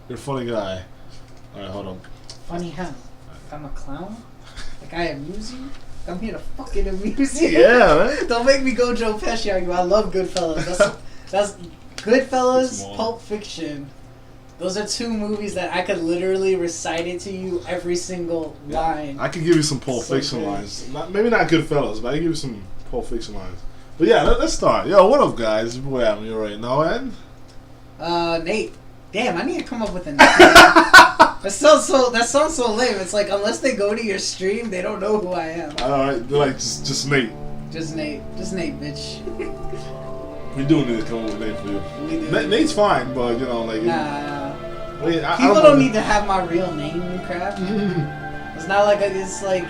You're a funny guy. Alright, hold on. Funny how? I'm a clown? Like I amuse you? I'm here to fucking amuse you. Yeah, man. Don't make me go Joe Pesci on you. I love Goodfellas. That's Goodfellas, Pulp Fiction. Those are two movies that I could literally recite it to you every single line. I could give you some Pulp Fiction lines. Maybe not Goodfellas, but I can give you some Pulp Fiction lines. But yeah, let's start. Yo, what up, guys? Boy, I'm here right now, and Nate. Damn, I need to come up with a name. That sounds so lame. It's like unless they go to your stream, they don't know who I am. Alright, they're like just Nate. Just Nate, bitch. We do need to come up with a name for you. We do. Nate's fine, but you know, like Nah. Wait, People don't need to have my real name and crap. It's not like it's like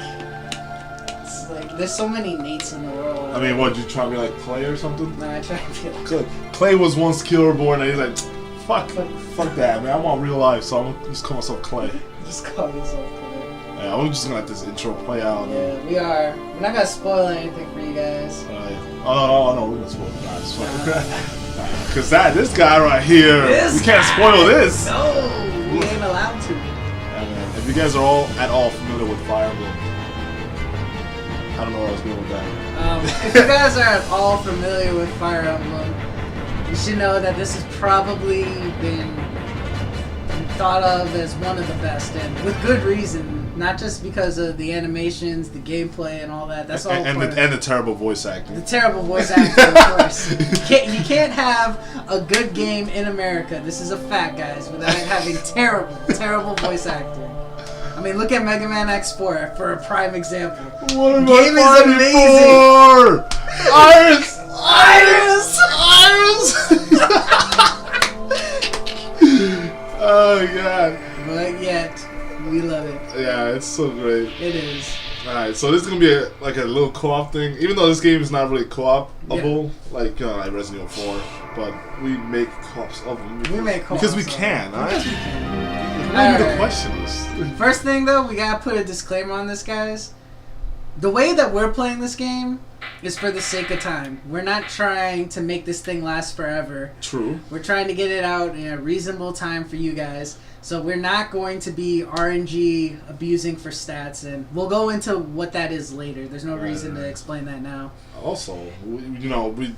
there's so many Nates in the world. I mean, what, you trying to be like Clay or something? Nah, I try to be like Clay was once Killer Born, and he's like, fuck that, man. I want real life, so I'm gonna just call myself Clay. Just call yourself Clay. Yeah, I'm just gonna let this intro play out. Yeah, we are. We're not gonna spoil anything for you guys. Oh no, we're gonna spoil it. Nah, it's fine. Cause this guy right here, we can't spoil this. No, we ain't allowed to. Yeah, man. If you guys are at all familiar with Fire Emblem, I don't know where I was going with that. If you guys are at all familiar with Fire Emblem, you should know that this has probably been thought of as one of the best, and with good reason. Not just because of the animations, the gameplay, and all that. That's all. And the terrible voice acting. The terrible voice acting, of course. You can't have a good game in America. This is a fact, guys, without it having terrible voice acting. I mean, look at Mega Man X4 for a prime example. What am game I is amazing. Iris! Oh god. But yet, we love it. Yeah, it's so great. It is. Alright, so this is gonna be like a little co-op thing. Even though this game is not really co-opable, like like Resident Evil 4, but we make co-ops of them. We make co-ops because we can, alright? Alright. The questions. First thing though, we gotta put a disclaimer on this, guys. The way that we're playing this game is for the sake of time. We're not trying to make this thing last forever. True. We're trying to get it out in a reasonable time for you guys. So we're not going to be RNG abusing for stats, and we'll go into what that is later. There's no reason to explain that now. Also, we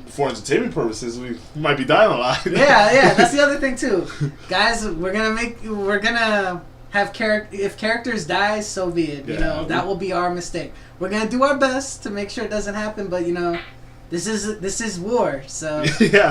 for entertainment purposes, we might be dying a lot. Yeah, that's the other thing too, guys. We're gonna have if characters die, so be it. You know, that will be our mistake. We're gonna do our best to make sure it doesn't happen, but you know. This is war, so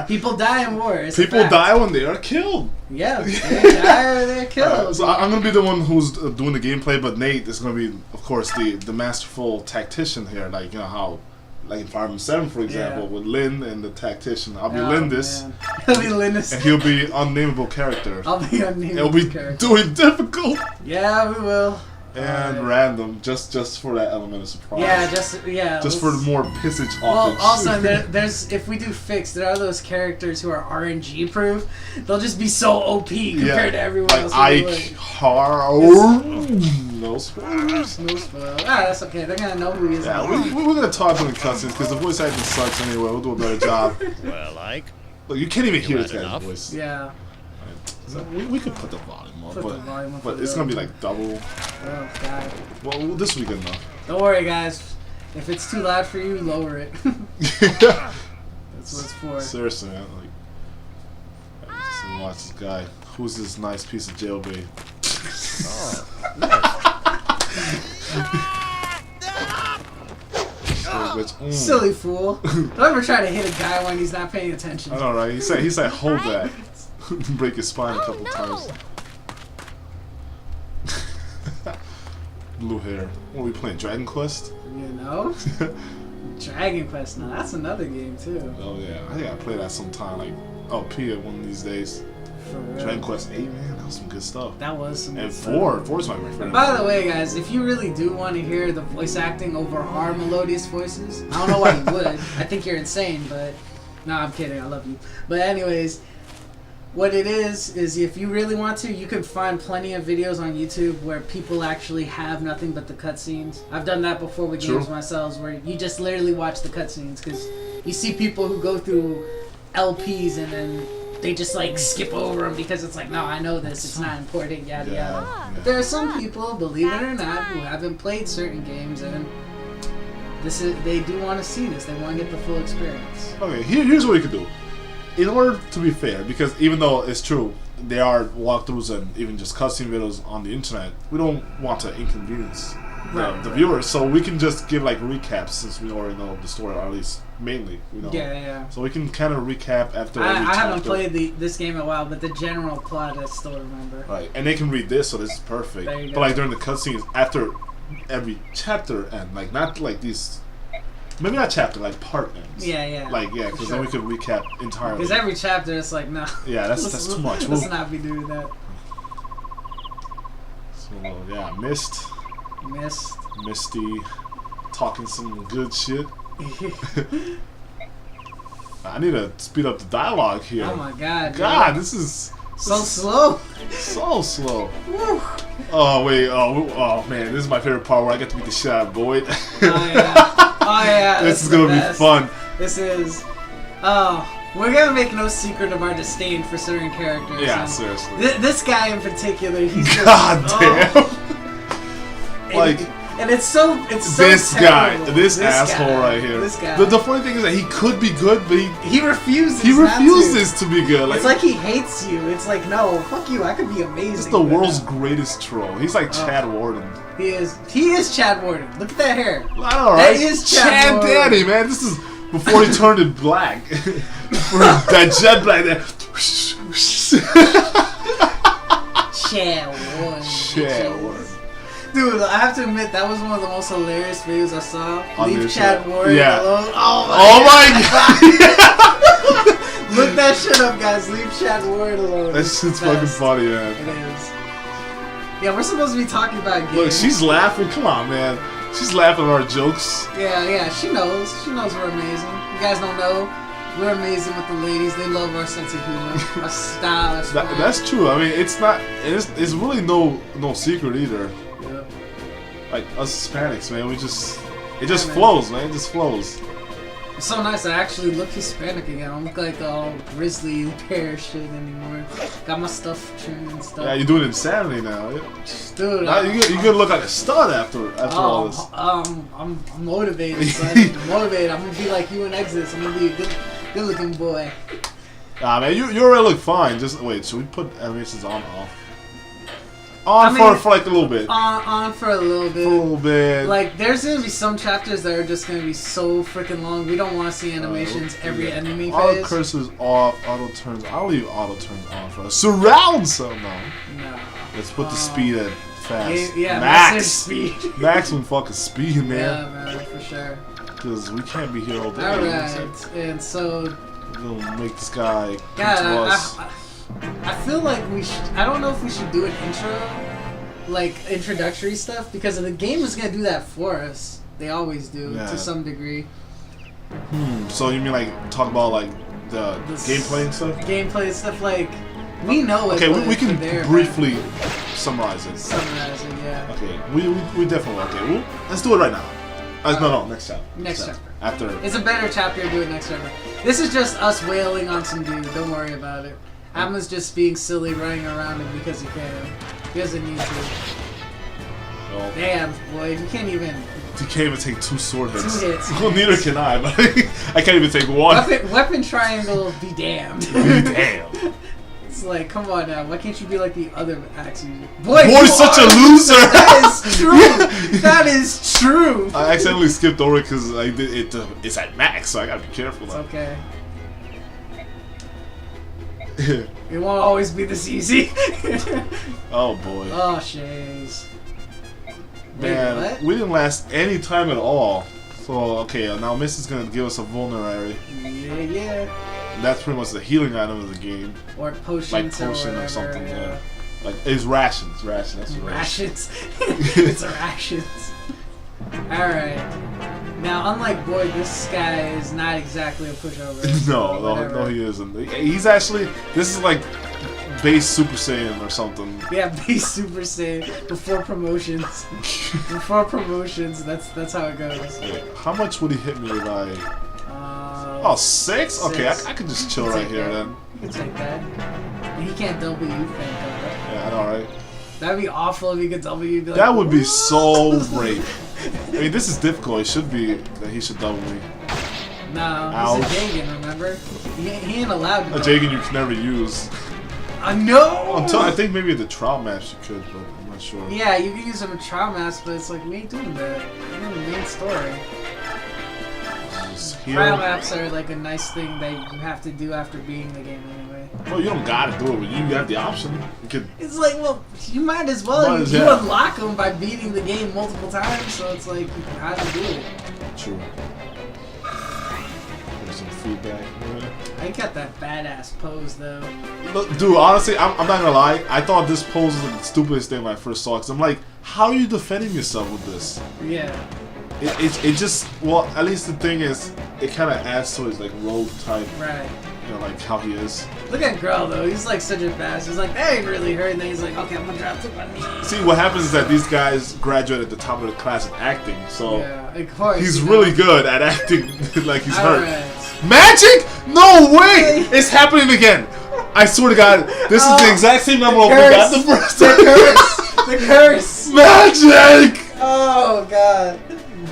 people die in war. People die when they are killed. Yeah, they die or they're killed. So I'm gonna be the one who's doing the gameplay, but Nate is gonna be, of course, the masterful tactician here. Like you know how, like in Fire Emblem 7, for example, with Lynn and the tactician. I'll be Lindis. He'll be Lindis. And he'll be unnameable character. I'll be unnameable. It'll be doing difficult. Yeah, we will. And random, just for that element of surprise. Yeah, just for the more pissage. Well, also there's if we do fix, there are those characters who are RNG proof. They'll just be so OP compared to everyone else. Ike, no spoilers. No spoilers. That's okay. They're gonna know who he is. Yeah, we're gonna talk in the cutscenes because the voice acting sucks anyway. We'll do a better job. Well, Ike. Look, you can't even hear this guy's voice. Yeah. So we could put the volume up, but it's gonna be like double. Oh god. Well, this weekend though. Don't worry, guys. If it's too loud for you, lower it. That's what it's for. Seriously, man. Like, just watch this guy. Who's this nice piece of jailbait? Silly fool! Don't ever try to hit a guy when he's not paying attention. I know, right? He said, hold that. Break his spine a couple times. Blue hair. What are we playing? Dragon Quest? You know? Dragon Quest. Now that's another game too. Oh yeah, I think I play that sometime. Like, P one of these days. For real. Dragon Quest 8, man, that was some good stuff. That was some good stuff. And 4 is my favorite. And by the way, guys, if you really do want to hear the voice acting over our melodious voices, I don't know why you would. I think you're insane, but no, I'm kidding. I love you. But anyways. What it is if you really want to, you can find plenty of videos on YouTube where people actually have nothing but the cutscenes. I've done that before with games myself, where you just literally watch the cutscenes, because you see people who go through LPs and then they just like skip over them because it's like, no, I know this, it's not important, yada yada. But there are some people, believe it or not, who haven't played certain games and they do want to see this. They want to get the full experience. Okay, here's what we could do. In order to be fair, because even though it's true, there are walkthroughs and even just cutscene videos on the internet, we don't want to inconvenience the viewers, so we can just give like recaps since we already know the story, or at least mainly, you know. Yeah. So we can kind of recap after every I chapter. haven't played this game in a while, but the general plot I still remember. Right, and they can read this, so this is perfect. There you go. But like during the cutscenes, after every chapter end, like not like these, maybe not chapter, like part ends. Yeah. Like because then we could recap entirely. Because every chapter, it's like, no. Yeah, that's too much. Let's not be doing that. So yeah, Misty, talking some good shit. I need to speed up the dialogue here. Oh my god. God, this is so slow. So slow. Woo. Oh wait, oh man, this is my favorite part where I get to beat the shit out of Boyd. Oh yeah. This is gonna be fun. This is. We're gonna make no secret of our disdain for certain characters. Yeah, seriously. This guy in particular, he's just, God damn. And it's so this terrible. guy, this asshole right here. This guy. The funny thing is that he could be good, but he refuses. He refuses to be good. It's like he hates you. It's like, no, fuck you. I could be amazing. He's the world's greatest troll. He's like Chad Warden. He is Chad Warden. Look at that hair. I know, right? That is Chad Warden. Daddy, man. This is before he turned it black. That jet black there. Chad Warden. Chad Warden. Dude, I have to admit, that was one of the most hilarious videos I saw. Leave Chad show. Warden alone. Oh my god! Look that shit up, guys. Leave Chad Warden alone. That shit's fucking funny, man. It is. Yeah, we're supposed to be talking about games. Look, she's laughing. Come on, man. She's laughing at our jokes. Yeah, she knows. She knows we're amazing. You guys don't know. We're amazing with the ladies. They love our sense of humor, our style. That's true. I mean, it's not. It's really no secret either. Yep. Like us Hispanics, man, it just flows, man. It just flows. It's so nice. I actually look Hispanic again. I don't look like all grizzly pear shit anymore. Got my stuff trimmed and stuff. Yeah, you're doing insanity now. Dude, now you could look like a stud after all this. I'm motivated, son. I'm motivated. I'm gonna be like you in Exodus. I'm gonna be a good looking boy. Nah, man, you already look fine. Just wait. Should we put animations on off? On for like a little bit. On for a little bit. For a little bit. Like, there's gonna be some chapters that are just gonna be so freaking long. We don't want to see animations every enemy phase. Auto cursors off. Auto turns. I'll leave auto turns on for us. Surround sound though. No. Let's put the speed at fast. Yeah, max speed. Maximum fucking speed, man. Yeah, man, for sure. Because we can't be here all day. Alright, and so. We'll make this guy come to us. I feel like I don't know if we should do an intro, like introductory stuff, because the game is gonna do that for us. They always do, to some degree. So you mean like talk about like the gameplay and stuff? Gameplay and stuff, like we know it. Okay, we can briefly summarize it. Summarize it, yeah. Okay, we definitely okay. Let's do it right now. No, next chapter. Next chapter. After. It's a better chapter. Do it next chapter. This is just us wailing on some dude. Don't worry about it. Amma's just being silly, running around him because he can. He doesn't need to. Well, damn, boy, you can't even. You can't even take 2 sword hits. 2 hits. Well, neither can I, but I can't even take 1. Weapon triangle, be damned. Be damned. It's like, come on now, why can't you be like the other axe user? Boy's such a loser! That is true! That is true! I accidentally skipped over it because it's at max, so I gotta be careful. It's okay. It won't always be this easy. Oh boy. Oh, shays. Man, wait, what? we didn't last any time at all. So, okay, now Miss is gonna give us a vulnerary. Yeah. That's pretty much the healing item of the game. Or potions, like potion or something. Yeah. Like it's rations. That's what rations. It's rations. All right. Now, unlike Boyd, this guy is not exactly a pushover. No, he isn't. He's actually. This is like base Super Saiyan or something. Yeah, base Super Saiyan before promotions. Before promotions, that's how it goes. Wait, how much would he hit me by? Oh, 6? Okay, I could just chill right here then. can take that. And he can't W, thank God. Yeah, I know, right? That'd be awful if he could W. Be like, That would be so great. I mean, this is difficult. It should be that he should double me. No, he's a Jagan, remember? He ain't allowed to. A Jagan you can never use. No! Until I think maybe the trial match you could, but I'm not sure. Yeah, you can use him in trial match, but it's like, we ain't doing that. We're in the main story. Trial maps are like a nice thing that you have to do after beating the game anyway. Well, you don't gotta do it, but you have the option. You could. It's like, well, you might as well. You unlock them by beating the game multiple times, so it's like, you gotta do it. True. There's some feedback. I got that badass pose though. Look, dude, honestly, I'm not gonna lie. I thought this pose was the stupidest thing when I first saw it. Cause I'm like, how are you defending yourself with this? Yeah. It just, well, at least the thing is, it kind of adds to his like rogue type. Right. You know, like how he is. Look at Grell though. He's like such a badass. He's like, that ain't really hurt. And then he's like, okay, I'm gonna drop to my knees. See, what happens is that these guys graduate at the top of the class of acting, so yeah, of course, he's really good at acting like he's hurt. Right. Magic? No way! It's happening again. I swear to God, this is the exact same number we got the first time. The curse. Magic! Oh God.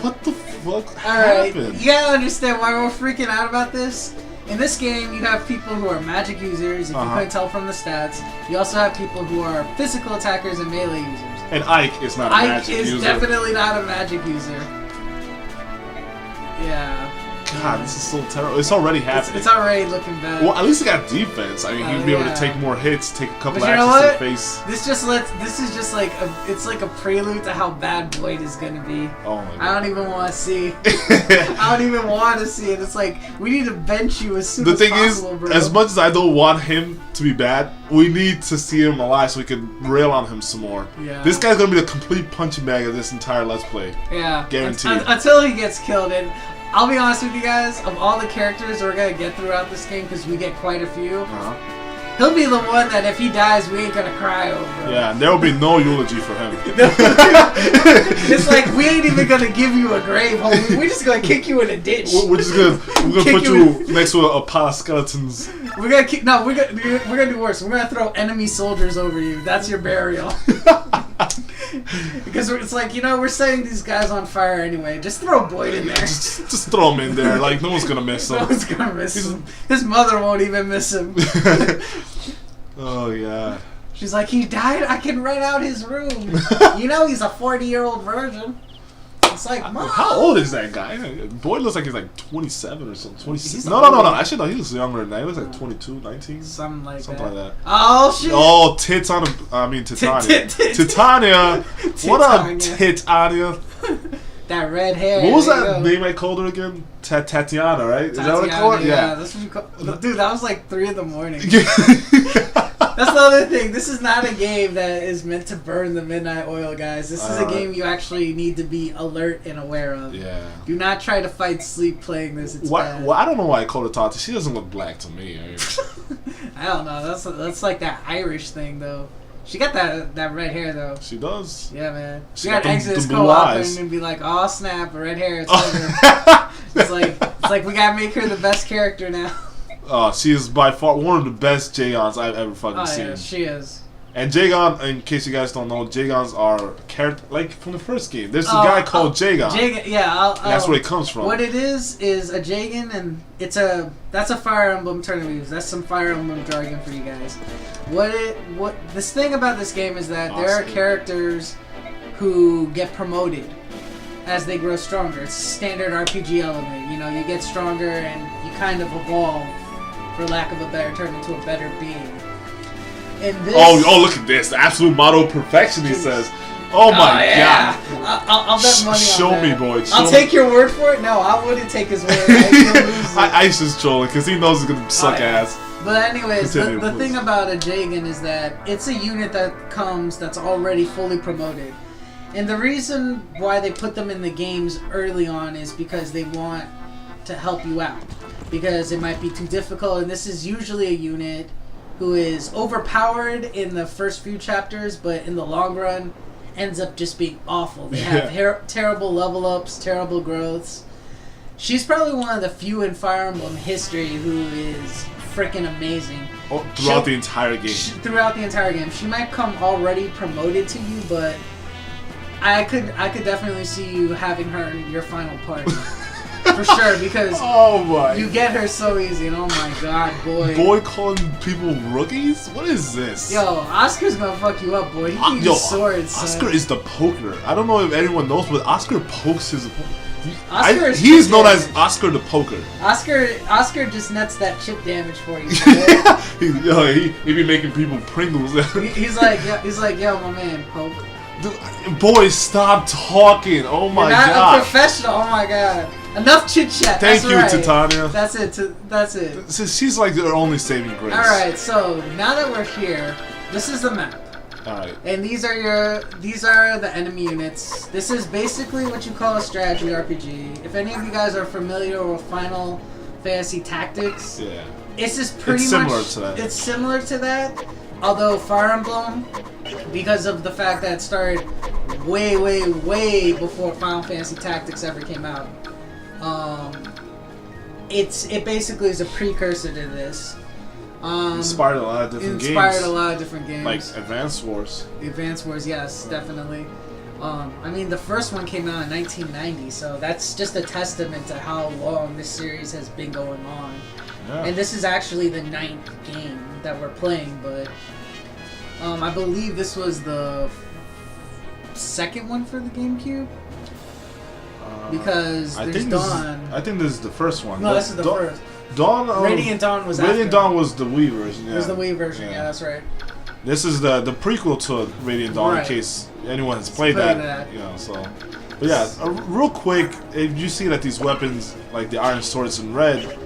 What the fuck Alright, happened? you gotta understand why we're freaking out about this. In this game, you have people who are magic users, if you couldn't tell from the stats. You also have people who are physical attackers and melee users. And Ike is not a magic user. Ike is definitely not a magic user. Yeah. God, this is so terrible. It's already happening. It's already looking bad. Well, at least he got defense. I mean, he'd be able to take more hits, take a couple actions to the face. This is just like it's like a prelude to how bad Boyd is gonna be. Oh my God. I don't even want to see. I don't even want to see it. It's like we need to bench you as soon as possible, The thing is, bro. as much as I don't want him to be bad, we need to see him alive so we can rail on him some more. Yeah. This guy's gonna be the complete punching bag of this entire Let's Play. Yeah. Guaranteed. Until he gets killed. And I'll be honest with you guys, of all the characters we're going to get throughout this game, because we get quite a few, he'll be the one that if he dies, we ain't going to cry over. Yeah, and there will be no eulogy for him. It's like, we ain't even going to give you a grave, homie. We're just going to kick you in a ditch. We're just going to put you next to a pile of skeletons. We're going to we're going to do worse. We're going to throw enemy soldiers over you. That's your burial. Because it's like, you know, we're setting these guys on fire anyway. Just throw Boyd in there. Just throw him in there. Like, no one's going to miss him. No one's going to miss him. His mother won't even miss him. Oh, yeah. She's like, he died? I can rent out his room. You know he's a 40-year-old virgin. It's like, Mom. How old is that guy? Boyd looks like he's like 27 or something. 26. No. Actually, no, he looks younger than that. He looks like 22, 19. Something like that. Oh, shit. Oh, Titania. I mean, Titania. Titania. What up, Titania? That red hair. What was that name I called her again? Tatiana, right? Is that what I called her? Yeah, that's what you call. Dude, that was like 3 in the morning. That's the other thing. This is not a game that is meant to burn the midnight oil, guys. This is a game you actually need to be alert and aware of. Yeah. Do not try to fight sleep playing this. It's bad. Well, I don't know why I called her Tati. She doesn't look black to me. I, mean. I don't know. That's like that Irish thing, though. She got that red hair, though. She does. Yeah, man. She got to exit this co-op and be like, oh, snap, red hair. It's over. It's like we got to make her the best character now. She is by far one of the best Jagons I've ever fucking seen. Yeah, she is. And Jagon, in case you guys don't know, Jagons are character like from the first game. There's a guy called Jagon. That's where it comes from. What it is a Jagan, and that's a Fire Emblem tournament. That's some Fire Emblem jargon for you guys. This thing about this game is that there are characters who get promoted as they grow stronger. It's a standard RPG element. You know, you get stronger and you kind of evolve, for lack of a better term, into a better being. And this, look at this. The absolute motto of perfection, he says. Oh my God. I'll bet money on Show that. me, boy. I'll take your word for it. No, I wouldn't take his word. Ice is trolling because he knows he's going to suck ass. But anyways, the thing about a Jagan is that it's a unit that's already fully promoted. And the reason why they put them in the games early on is because they want to help you out. Because it might be too difficult, and this is usually a unit who is overpowered in the first few chapters, but in the long run ends up just being awful. They have terrible level ups, terrible growths. She's probably one of the few in Fire Emblem history who is freaking amazing. Oh, throughout the entire game. Throughout the entire game. She might come already promoted to you, but I could definitely see you having her in your final party. For sure, because you get her so easy, and oh my god, boy. Boy calling people rookies? What is this? Yo, Oscar's gonna fuck you up, boy. He can use swords. Oscar is the poker. I don't know if anyone knows, but Oscar pokes his opponent. He is known as Oscar the Poker. Oscar just nets that chip damage for you. he be making people Pringles. he's like, yo, my man, poke. Dude, boy, stop talking. Oh my You're not god. a professional. Oh my god. Enough chit chat. Thank you, Titania. That's it. She's like their only saving grace. Alright, so now that we're here, this is the map. Alright. And these are the enemy units. This is basically what you call a strategy RPG. If any of you guys are familiar with Final Fantasy Tactics, yeah, it's just pretty much similar to that. It's similar to that. Although Fire Emblem, because of the fact that it started way, way, way before Final Fantasy Tactics ever came out, it basically is a precursor to this. Inspired a lot of different games. Like Advance Wars. Advance Wars, yes, definitely. I mean, the first one came out in 1990, so that's just a testament to how long this series has been going on. Yeah. And this is actually the 9th game that we're playing, but I believe this was the second one for the GameCube. Because there's Dawn. I think this is the first one. No, this is the first. Dawn. Radiant Dawn was after. Radiant Dawn was the Wii version. Yeah. It was the Wii version. Yeah, that's right. This is the prequel to Radiant Dawn, in case anyone has played that. You know, so. But yeah, real quick, if you see that these weapons, like the iron swords in red,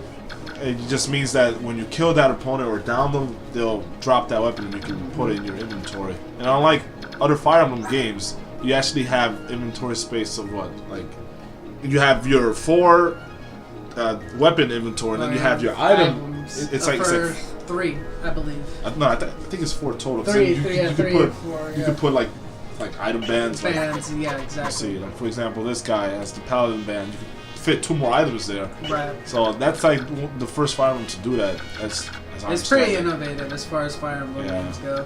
it just means that when you kill that opponent or down them, they'll drop that weapon and you can put it in your inventory. And unlike other Fire Emblem games, you actually have inventory space of what? Like, you have your 4 weapon inventory, and then you have your item. It's like 3, I believe. No, I think it's 4 total. Three, you could put like item bands. Bands, yeah, exactly. See, like for example, this guy has the paladin band. You can fit 2 more items there. Right. So that's like the first Fire Emblem to do that. It's pretty innovative as far as Fire Emblem games go.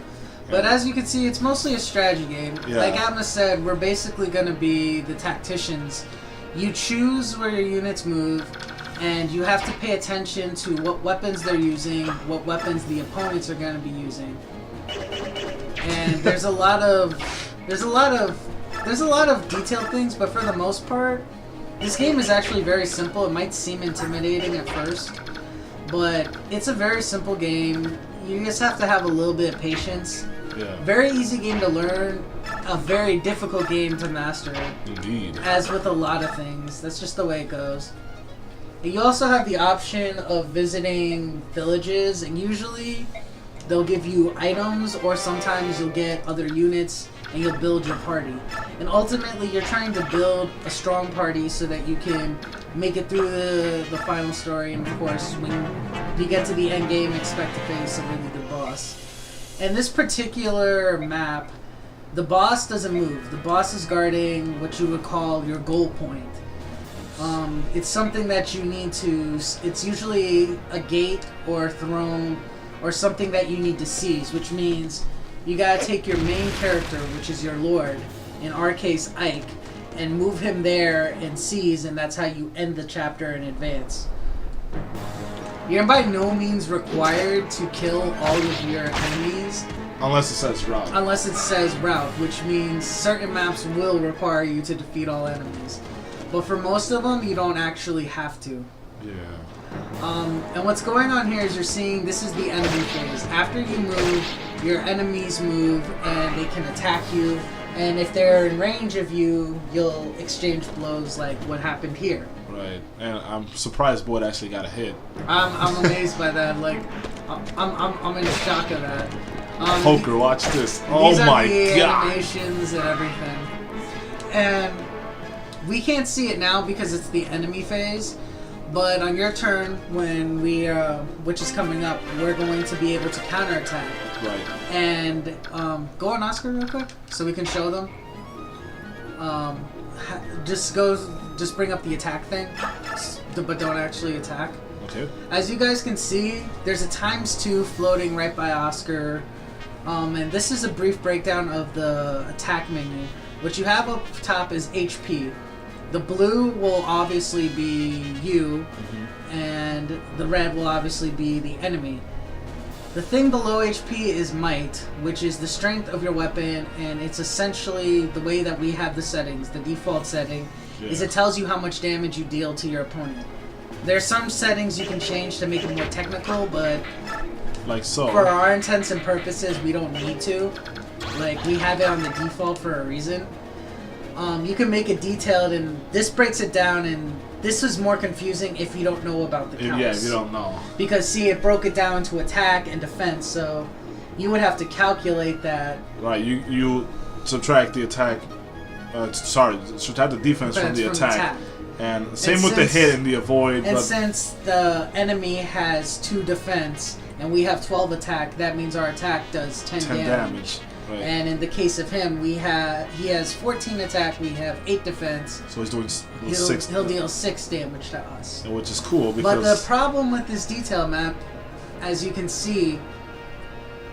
But as you can see, it's mostly a strategy game. Yeah. Like Atma said, we're basically going to be the tacticians. You choose where your units move, and you have to pay attention to what weapons they're using, what weapons the opponents are going to be using. And there's a lot of detailed things, but for the most part, this game is actually very simple. It might seem intimidating at first, but it's a very simple game. You just have to have a little bit of patience. Yeah. Very easy game to learn, a very difficult game to master. Indeed. As with a lot of things. That's just the way it goes. You also have the option of visiting villages, and usually they'll give you items, or sometimes you'll get other units, and you'll build your party. And ultimately, you're trying to build a strong party so that you can make it through the final story, and of course, when you get to the end game, expect to face a really good boss. And this particular map, the boss doesn't move. The boss is guarding what you would call your goal point. It's something that you need to... It's usually a gate or a throne or something that you need to seize, which means you gotta take your main character, which is your lord, in our case Ike, and move him there and seize, and that's how you end the chapter in advance. You're by no means required to kill all of your enemies. Unless it says route. Unless it says route, which means certain maps will require you to defeat all enemies. But for most of them, you don't actually have to. Yeah. And what's going on here is you're seeing this is the enemy phase. After you move, your enemies move and they can attack you. And if they're in range of you, you'll exchange blows like what happened here. Right, and I'm surprised Boyd actually got a hit. I'm amazed by that. Like, I'm in shock of that. Poker, watch this. Oh my god! Animations and everything, and we can't see it now because it's the enemy phase. But on your turn, when we, which is coming up, we're going to be able to counterattack. Right. And go on Oscar real quick so we can show them. Just bring up the attack thing, but don't actually attack. Okay. As you guys can see, there's a ×2 floating right by Oscar. And this is a brief breakdown of the attack menu. What you have up top is HP. The blue will obviously be you, and the red will obviously be the enemy. The thing below HP is might, which is the strength of your weapon, and it's essentially the way that we have the settings. The default setting is it tells you how much damage you deal to your opponent. There's some settings you can change to make it more technical, but like so. For our intents and purposes, we don't need to. Like, we have it on the default for a reason. You can make it detailed, and this breaks it down, and this is more confusing if you don't know about the counts. Yeah, if you don't know. Because, see, it broke it down to attack and defense, so you would have to calculate that. Right, you subtract the attack, subtract the defense from the attack. And same with the hit and the avoid. And since the enemy has 2 defense, and we have 12 attack, that means our attack does 10 damage. Right. And in the case of him, he has 14 attack, we have 8 defense. So he's doing he'll deal 6 damage to us. Which is cool because... But the problem with this detail map, as you can see,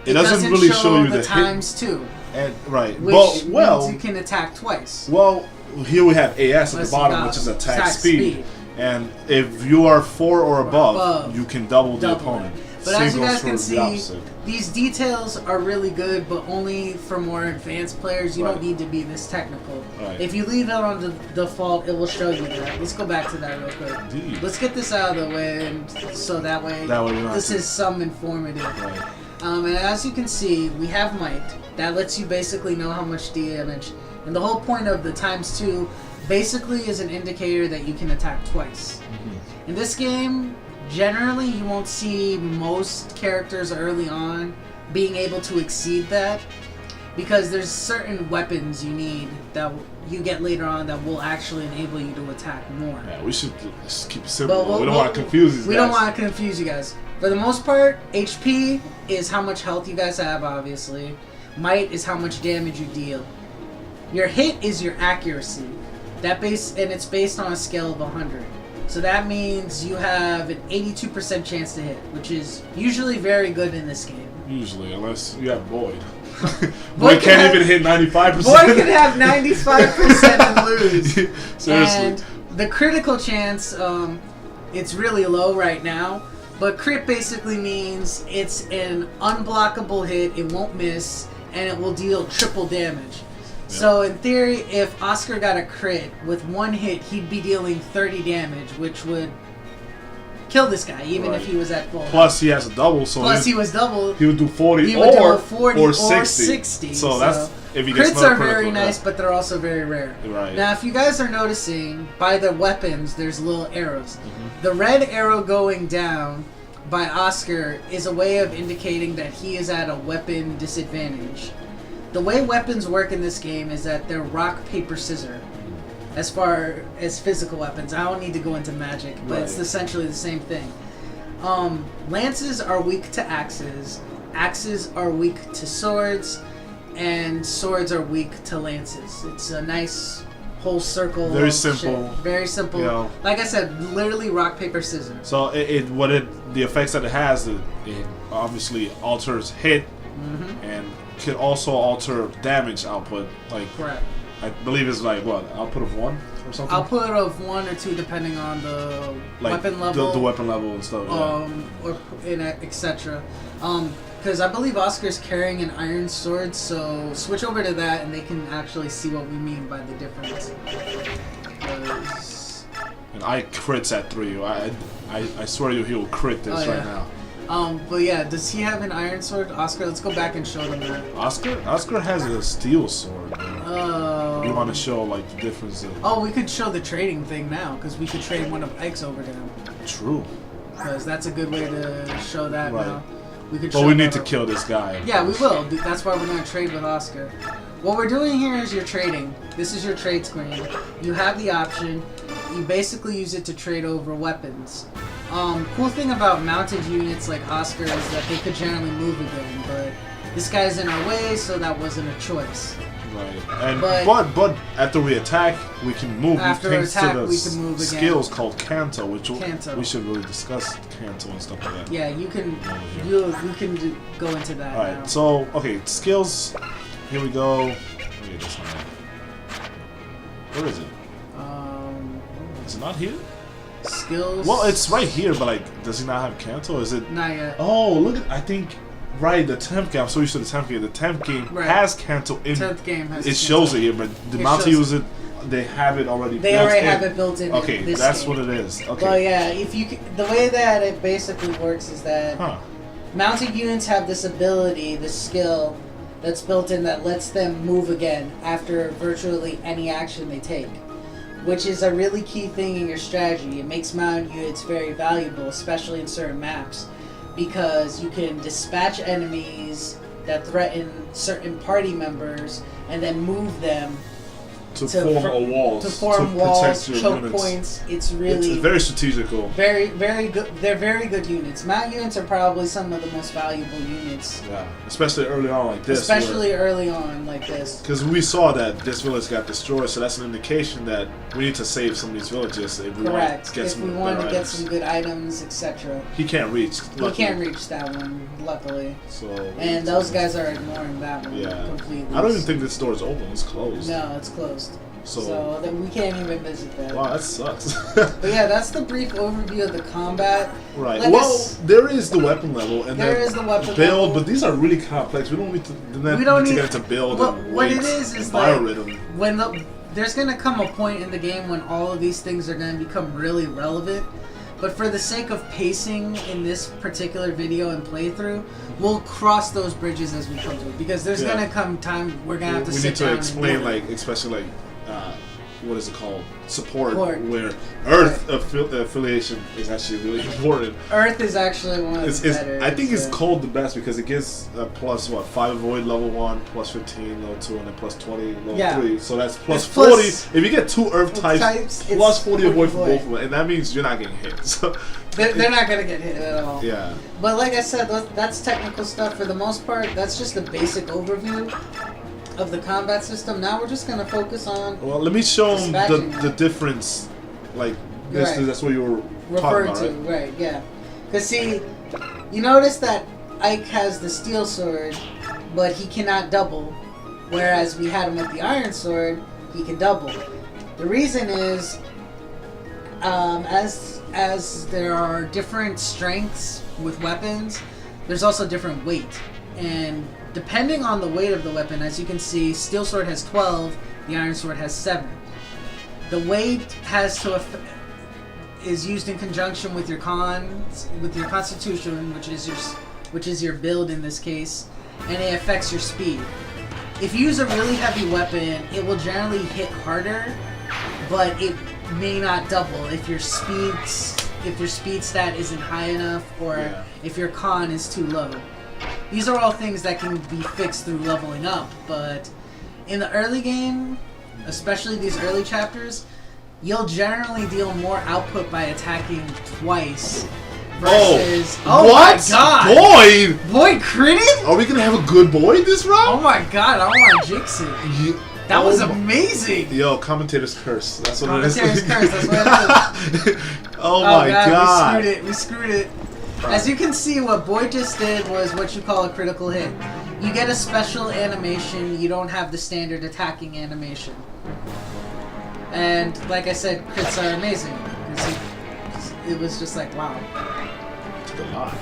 it doesn't really show you the ×2. And, right. Which means you can attack twice. Well, here we have AS at the bottom, which is attack speed. And if you are 4 or above, you can double the opponent. But as you guys can see, these details are really good, but only for more advanced players. You don't need to be this technical. Right. If you leave it on the default, it will show you that. Let's go back to that real quick. Indeed. Let's get this out of the way, and so that way this is some informative. Right. And as you can see, we have might. That lets you basically know how much damage. And the whole point of the ×2 basically is an indicator that you can attack twice. In this game, generally you won't see most characters early on being able to exceed that, because there's certain weapons you need that you get later on that will actually enable you to attack more. Yeah, we should just keep it simple. We don't want to confuse these guys. We don't want to confuse you guys. For the most part, HP is how much health you guys have, obviously. Might is how much damage you deal. Your hit is your accuracy. And it's based on a scale of 100. So that means you have an 82% chance to hit, which is usually very good in this game. Usually, unless you have Void. Void can't even hit 95%. Void can have 95% and lose. Seriously. And the critical chance, it's really low right now. But crit basically means it's an unblockable hit, it won't miss, and it will deal triple damage. So in theory, if Oscar got a crit with 1 hit, he'd be dealing 30 damage, which would kill this guy, even if he was at full. Plus, he has a double, so he was double. He would do 40, or 60. So that's if he gets crits are very nice, but they're also very rare. Right. Now, if you guys are noticing, by the weapons, there's little arrows. The red arrow going down by Oscar is a way of indicating that he is at a weapon disadvantage. The way weapons work in this game is that they're rock, paper, scissors. As far as physical weapons, I don't need to go into magic, but it's essentially the same thing. Lances are weak to axes, axes are weak to swords, and swords are weak to lances. It's a nice whole circle. Very simple. Very simple. You know, like I said, literally rock, paper, scissors. So the effects that it has, it obviously alters hit, and can also alter damage output. Like, correct. I believe it's like what, output of 1 or something. Output of 1 or 2 depending on the weapon level. The weapon level and stuff. Or etc. Because I believe Oscar's carrying an iron sword, so switch over to that and they can actually see what we mean by the difference. And I crits at 3. I swear you, he will crit this right now. But yeah, does he have an iron sword? Oscar, let's go back and show them that. Oscar has a steel sword. Oh. You want to show like the difference? We could show the trading thing now, because we could trade one of Ike's over to him. True. Because that's a good way to show that now. But we need to kill this guy. Yeah, we will. That's why we're going to trade with Oscar. What we're doing here is you're trading. This is your trade screen. You have the option. You basically use it to trade over weapons. Cool thing about mounted units like Oscar is that they could generally move again, but this guy's in our way, so that wasn't a choice. Right. And But- but after we attack, we can move. After thanks attack, to the we can move again. skills called Kanto, which Kanto. we should really discuss Kanto and stuff like that. Yeah, you can go into that. All now. right. So okay, skills. Here we go. Let me get this one. Where is it? Is it not here? Skills. Well, it's right here, but like, does he not have Kanto? Is it? Not yet. Oh, look at. I think. Right, the 10th game. I'm so used to the 10th game. The 10th game has Kanto in. 10th game has. It shows it here, but the amount to use it, they have it already. They already have it built in. Okay, this that's game. what it is. Okay. Well, yeah. If you the way that it basically works is that mounted units have this ability, this skill, that's built in that lets them move again after virtually any action they take, which is a really key thing in your strategy. It makes mounted units very valuable, especially in certain maps, because you can dispatch enemies that threaten certain party members and then move them to form a wall. To form walls, choke units. points. It's really it's very strategical. Very, very good. They're very good units. Mount units are probably some of the most valuable units. Yeah, especially early on like this. Especially early on like this. Because we saw that this village got destroyed, so that's an indication that we need to save some of these villages if we want to get if some we want to get items. some good items, etc. He can't reach. He can't reach that one, luckily. So. And those guys are ignoring that one completely. I don't even think this door is open. It's closed. No, it's closed. So then we can't even visit that. Wow, that sucks. But yeah, that's the brief overview of the combat. Right. Like well, there is the weapon level and there is the weapon build, level. but these are really complex. We don't need to. Get into build. What, and what weight it is and like biorhythm. when there's gonna come a point in the game when all of these things are gonna become really relevant. But for the sake of pacing in this particular video and playthrough, we'll cross those bridges as we come to it, because there's gonna come time we're gonna have to sit down We need to explain, and like, especially like. What is it called? Support. Support. Where Earth affiliation is actually really important. Earth is actually one of the better. I think it's called the best because it gives plus 5 void level 1, plus 15 level 2, and then plus 20 level 3. So that's plus 40. If you get 2 Earth types plus 40 avoid for both of them, and that means you're not getting hit. So they're not gonna get hit at all. Yeah. But like I said, that's technical stuff for the most part. That's just the basic overview of the combat system. Now we're just gonna focus on. Well, let me show them the difference. Like this, that's what you were referring talking to, about, right? Yeah. Because see, you notice that Ike has the steel sword, but he cannot double, whereas we had him with the iron sword, he can double. The reason is, as there are different strengths with weapons, there's also different weight, and depending on the weight of the weapon, as you can see, steel sword has 12, the iron sword has 7. The weight is used in conjunction with your constitution, which is your build in this case, and it affects your speed. If you use a really heavy weapon, it will generally hit harder, but it may not double if your speed stat isn't high enough, or if your con is too low. These are all things that can be fixed through leveling up, but in the early game, especially these early chapters, you'll generally deal more output by attacking twice versus... Oh what? My god! Boyd! Boyd critted? Are we gonna have a good Boyd this round? Oh my god, I want to jinx it. That was amazing! Yo, commentator's curse. That's what it is. Commentator's curse, that's what it is. Oh my god. We screwed it. As you can see, what Boyd just did was what you call a critical hit. You get a special animation, you don't have the standard attacking animation. And like I said, crits are amazing. It was just like, wow. It took a lot.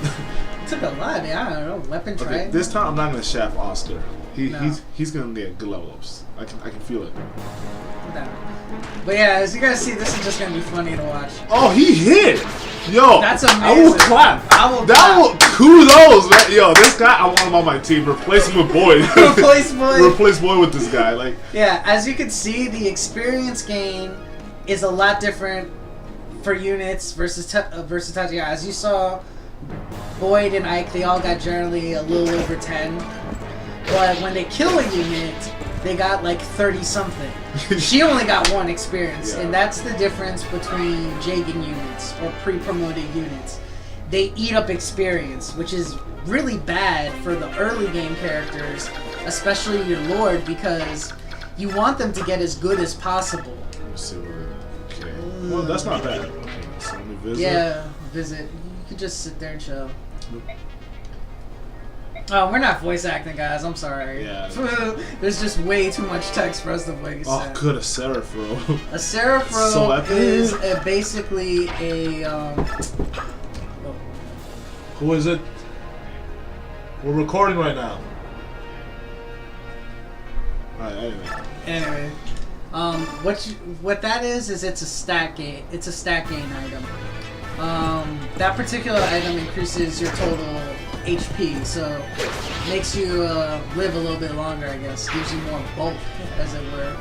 It took a lot, yeah, I don't know, weapon try. Okay, this time I'm not gonna shaft Oscar. He's gonna get good level ups. I can feel it. No. But yeah, as you guys see, this is just gonna be funny to watch. Oh, he hit! Yo, that's amazing. I will clap. Kudos, man. Yo, this guy, I want him on my team. Replace him with Boyd. Replace Boyd. Replace Boyd with this guy. Like. Yeah, as you can see, the experience gain is a lot different for units versus Tatiana. As you saw, Boyd and Ike, they all got generally a little over 10. But when they kill a unit, they got like 30-something. She only got 1 experience, and that's the difference between Jagan units or pre-promoted units. They eat up experience, which is really bad for the early game characters, especially your Lord, because you want them to get as good as possible. Let me see what. Okay. Well, that's not bad. Okay, so let me visit. Yeah, visit. You could just sit there and chill. Oh, we're not voice acting, guys. I'm sorry. Yeah. There's just way too much text for us to voice. Oh, good, a Seraphro. A Seraphro So is basically a. Who is it? We're recording right now. Alright, Anyway, what that is it's a stat gain. It's a stat gain item. That particular item increases your total HP, so makes you live a little bit longer, I guess. Gives you more bulk, as it were.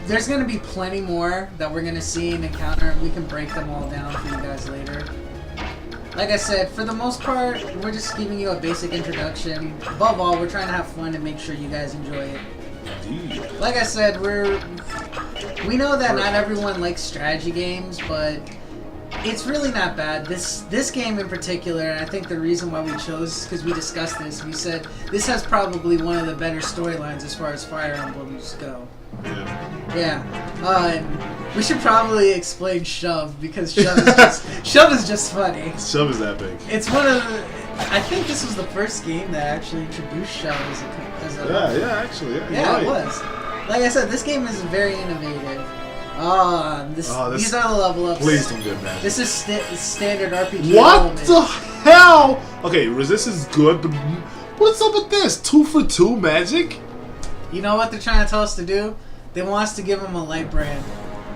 There's gonna be plenty more that we're gonna see and encounter, and we can break them all down for you guys later. Like I said, for the most part, we're just giving you a basic introduction. Above all, we're trying to have fun and make sure you guys enjoy it. Like I said, we know that not everyone likes strategy games, but it's really not bad. This game in particular, and I think the reason why we chose, because we discussed this, we said this has probably one of the better storylines as far as Fire Emblems go. Yeah. And we should probably explain Shove, because Shove is just funny. Shove is epic. It's one of the... I think this was the first game that actually introduced Shove as a actually. Yeah, right. it was. Like I said, this game is very innovative. These are the level ups. Please don't get mad. This is standard RPG. What the hell? Okay, resist is good, but what's up with this? 2 for 2 magic? You know what they're trying to tell us to do? They want us to give them a light brand.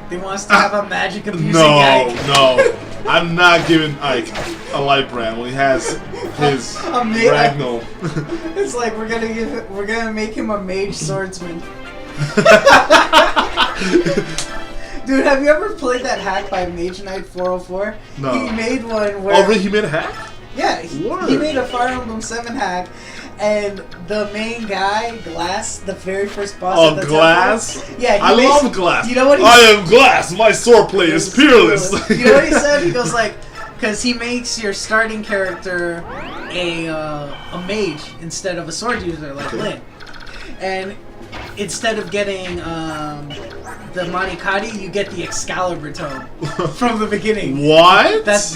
They want us to have a magic abusing Ike. No. I'm not giving Ike a light brand when he has his Ragnall. It's like we're gonna make him a mage swordsman. Dude, have you ever played that hack by Mage Knight 404? No. He made one where... Oh, really? He made a hack? Yeah, he made a Fire Emblem 7 hack, and the main guy, Glass, the very first boss of the Glass? temple... Yeah, I love Glass. You know what I am Glass. My swordplay is peerless. You know what he said? He goes like... Because he makes your starting character a mage instead of a sword user, like Lyn. And... instead of getting the Manikadi, you get the Excalibur tome from the beginning. What? That's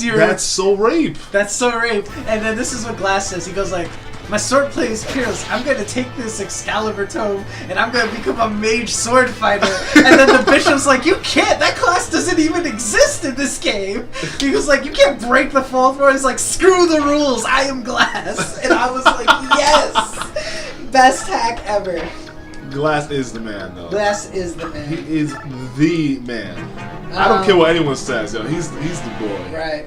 your... That's so rape. That's so rape. And then this is what Glass says. He goes like, my swordplay is peerless. I'm going to take this Excalibur tome and I'm going to become a mage sword fighter. And then the bishop's like, you can't. That class doesn't even exist in this game. He was like, you can't break the fall through. He's like, screw the rules. I am Glass. And I was like, yes. Best hack ever. Glass is the man, though. Glass is the man. He is the man. I don't care what anyone says, yo. He's the boy. Right.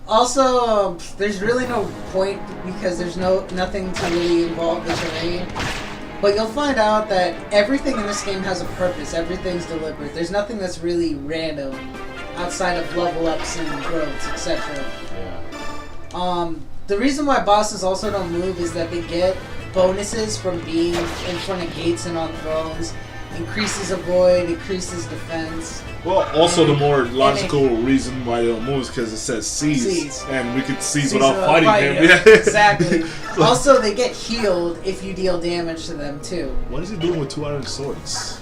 Also, there's really no point because there's nothing to really involve the terrain. But you'll find out that everything in this game has a purpose. Everything's deliberate. There's nothing that's really random outside of level ups and growths, etc. Yeah. The reason why bosses also don't move is that they get bonuses from being in front of gates and on thrones. Increases avoid, increases defense. Well, also the more logical reason why they don't move is because it says seize, and we could seize without fighting him. Yeah. Exactly. Also, they get healed if you deal damage to them too. What is he doing with 2 iron swords?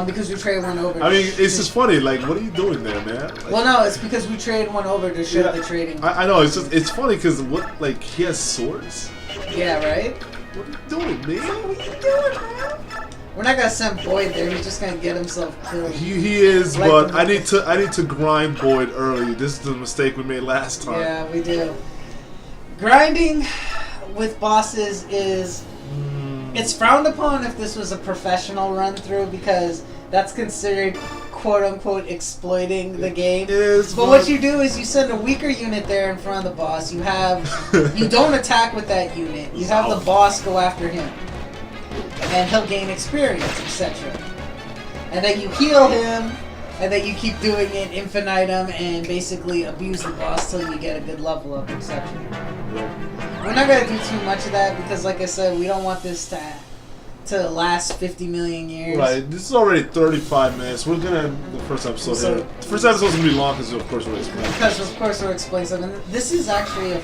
Because we trade one over. I mean, it's just funny. Like, what are you doing there, man? Like, well, no, it's because we trade one over to show the trading. I know. It's funny because he has swords. Yeah, right. What are you doing, man? What are you doing, man? We're not gonna send Boyd there. He's just gonna get himself killed. He is, like, but I need to grind Boyd early. This is the mistake we made last time. Yeah, we do. Grinding with bosses is it's frowned upon if this was a professional run through because that's considered quote unquote exploiting the game. But what you do is you send a weaker unit there in front of the boss. You don't attack with that unit. You have the boss go after him. And he'll gain experience, etc. And then you heal him, and then you keep doing it infinitum and basically abuse the boss till you get a good level up, etc. We're not going to do too much of that because, like I said, we don't want this to last 50 million years. Right, this is already 35 minutes. We're gonna the first episode here. The first episode's gonna be long because of course we'll explain. Because of course we'll explain something. This is actually a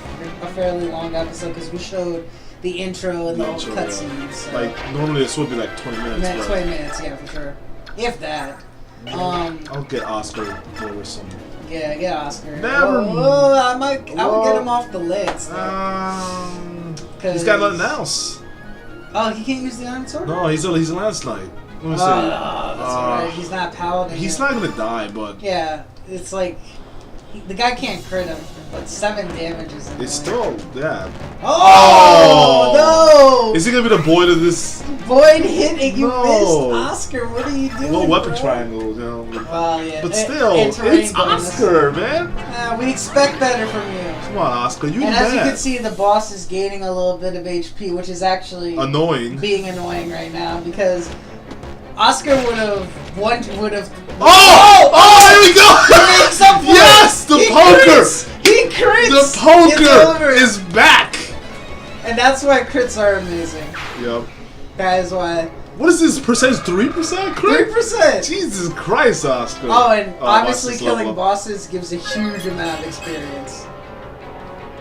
fairly long episode because we showed the intro and the whole intro, cutscenes. So. Like normally this would be like 20 minutes. 20 minutes, yeah, for sure. If that. I'll get Oscar over some. Yeah, get Oscar. Never. I would get him off the list. He's got nothing else. Oh, he can't use the Iron Sword? No, he's a landslide. Let me see. That's alright. He's not paladin. He's not gonna die, but yeah, it's like the guy can't crit him, but 7 damage is annoying. it's still Oh no! Is he gonna be the Void of this? Void hit and you No. missed Oscar. What are you doing? Well, weapon bro? triangle, you know. Well, yeah. But still, and terrain it's bonus. Oscar, man. We expect better from you. Come on, Oscar, you And mad. as you can see, the boss is gaining a little bit of HP, which is actually Annoying. being annoying right now because Oscar would have. Oh, here we go! He makes up for yes, it. the He poker. crits. He crits. The It's poker over. is back. And that's why crits are amazing. Yep. That is why. What is this percentage? 3% crit? 3%. Jesus Christ, Oscar. Oh, and obviously Oscar's killing level up. bosses gives a huge amount of experience.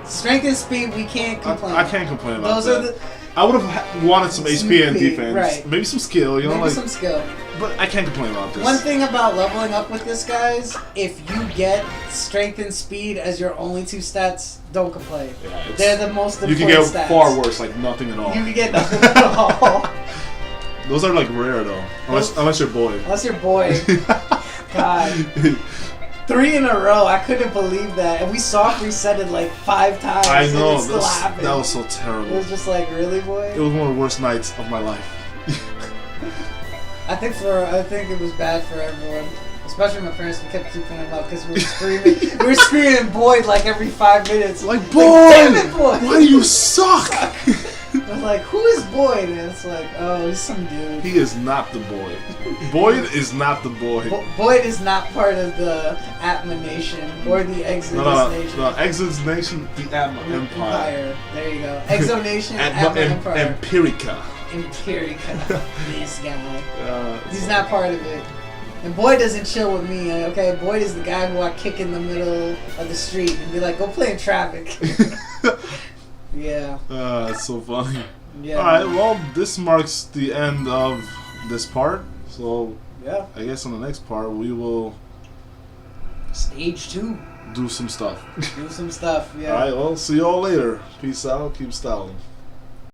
Strength and speed, we can't complain. I can't complain about Those that. are the I would have wanted some HP and defense. right. Maybe some skill, you know, maybe like. some skill. But I can't complain about this. One thing about leveling up with this, guys, if you get strength and speed as your only 2 stats, don't complain. Yeah, They're the most you important can get stats. far worse, like nothing at all. You can get nothing at all. Those are like rare though, unless you're boy. Unless you're boy. God. 3 in a row. I couldn't believe that. And we soft resetted like 5 times. I and know it still happened. that was so It terrible. was just like, really, boy? It was one of the worst nights of my life. I think it was bad for everyone. Especially my parents. We kept keeping them up because we were screaming. We were screaming Boyd like every 5 minutes. Like, Boyd! Damn it, Boyd! Why do you suck? I was like, who is Boyd? And it's like, oh, he's some dude. He is not the boy. Boyd is not the boy. Boyd is not part of the Atma Nation or the Exodus Nation. No, Exodus Nation, the Atma Empire. There you go. Exo Nation, Atma Atma Empire. Empirica. Empirica. This guy. He's It's not part of it. And Boyd doesn't chill with me, okay? Boyd is the guy who I kick in the middle of the street and be like, go play in traffic. Yeah. It's so funny. Yeah. Alright, well, this marks the end of this part. So, Yeah. I guess on the next part, we will Stage 2. do some stuff. Do some stuff, yeah. Alright, well, see y'all later. Peace out, keep styling.